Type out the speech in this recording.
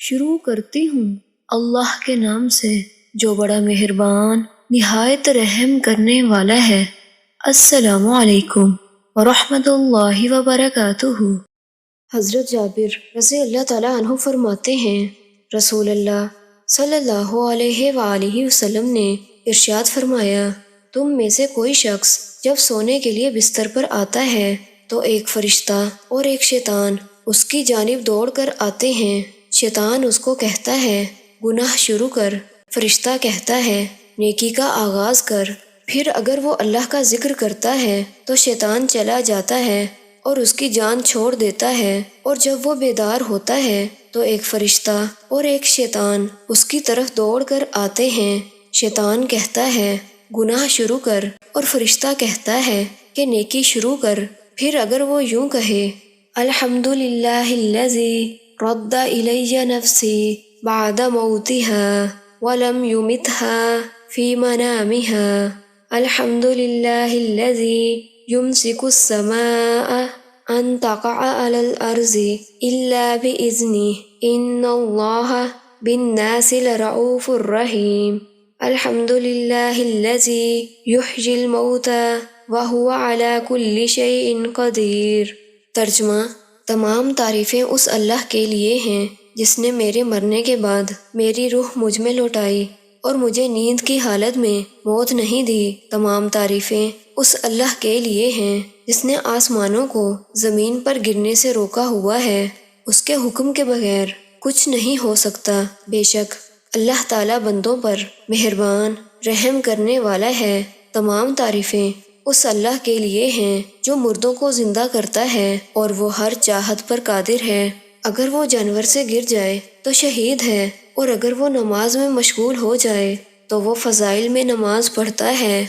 شروع کرتی ہوں اللہ کے نام سے جو بڑا مہربان نہایت رحم کرنے والا ہے۔ السلام علیکم ورحمۃ اللہ وبرکاتہ۔ حضرت جابر رضی اللہ تعالیٰ عنہ فرماتے ہیں، رسول اللہ صلی اللہ علیہ وآلہ وسلم نے ارشاد فرمایا، تم میں سے کوئی شخص جب سونے کے لیے بستر پر آتا ہے تو ایک فرشتہ اور ایک شیطان اس کی جانب دوڑ کر آتے ہیں۔ شیطان اس کو کہتا ہے گناہ شروع کر، فرشتہ کہتا ہے نیکی کا آغاز کر۔ پھر اگر وہ اللہ کا ذکر کرتا ہے تو شیطان چلا جاتا ہے اور اس کی جان چھوڑ دیتا ہے، اور جب وہ بیدار ہوتا ہے تو ایک فرشتہ اور ایک شیطان اس کی طرف دوڑ کر آتے ہیں۔ شیطان کہتا ہے گناہ شروع کر، اور فرشتہ کہتا ہے کہ نیکی شروع کر۔ پھر اگر وہ یوں کہے الحمدللہ الذی رد الی نفسی بعد موتها ولم یمتها فی منامها، الحمدللہ الذی یمسک السماء ان تقع علی الارض الا باذنہ ان اللہ بالناس لرؤوف رحیم، الحمدللہ الذی یحیی الموتى وہو علی کل شیء قدیر۔ ترجمہ: تمام تعریفیں اس اللہ کے لیے ہیں جس نے میرے مرنے کے بعد میری روح مجھ میں لوٹائی اور مجھے نیند کی حالت میں موت نہیں دی۔ تمام تعریفیں اس اللہ کے لیے ہیں جس نے آسمانوں کو زمین پر گرنے سے روکا ہوا ہے، اس کے حکم کے بغیر کچھ نہیں ہو سکتا۔ بے شک اللہ تعالیٰ بندوں پر مہربان رحم کرنے والا ہے۔ تمام تعریفیں اس اللہ کے لیے ہیں جو مردوں کو زندہ کرتا ہے اور وہ ہر چاہت پر قادر ہے۔ اگر وہ جانور سے گر جائے تو شہید ہے، اور اگر وہ نماز میں مشغول ہو جائے تو وہ فضائل میں نماز پڑھتا ہے۔